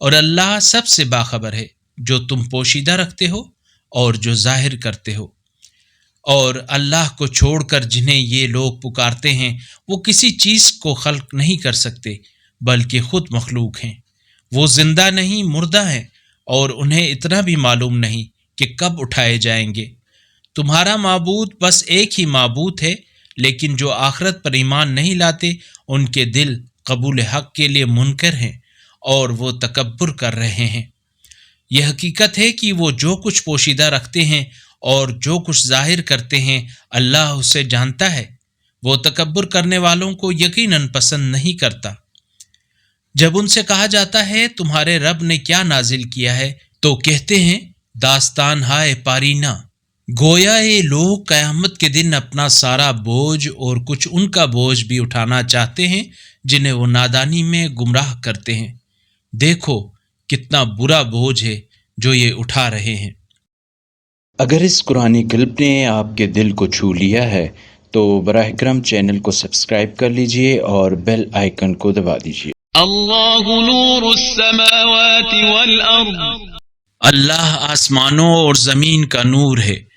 اور اللہ سب سے باخبر ہے جو تم پوشیدہ رکھتے ہو اور جو ظاہر کرتے ہو۔ اور اللہ کو چھوڑ کر جنہیں یہ لوگ پکارتے ہیں وہ کسی چیز کو خلق نہیں کر سکتے بلکہ خود مخلوق ہیں۔ وہ زندہ نہیں مردہ ہیں اور انہیں اتنا بھی معلوم نہیں کہ کب اٹھائے جائیں گے۔ تمہارا معبود بس ایک ہی معبود ہے، لیکن جو آخرت پر ایمان نہیں لاتے ان کے دل قبول حق کے لیے منکر ہیں اور وہ تکبر کر رہے ہیں۔ یہ حقیقت ہے کہ وہ جو کچھ پوشیدہ رکھتے ہیں اور جو کچھ ظاہر کرتے ہیں اللہ اسے جانتا ہے۔ وہ تکبر کرنے والوں کو یقیناً پسند نہیں کرتا۔ جب ان سے کہا جاتا ہے تمہارے رب نے کیا نازل کیا ہے تو کہتے ہیں داستان ہائے پارینہ، گویا یہ لوگ قیامت کے دن اپنا سارا بوجھ اور کچھ ان کا بوجھ بھی اٹھانا چاہتے ہیں جنہیں وہ نادانی میں گمراہ کرتے ہیں۔ دیکھو کتنا برا بوجھ ہے جو یہ اٹھا رہے ہیں۔ اگر اس قرآنی کلپ نے آپ کے دل کو چھو لیا ہے تو براہ کرم چینل کو سبسکرائب کر لیجئے اور بیل آئیکن کو دبا دیجئے۔ اللہ نور السماوات والارض، اللہ آسمانوں اور زمین کا نور ہے۔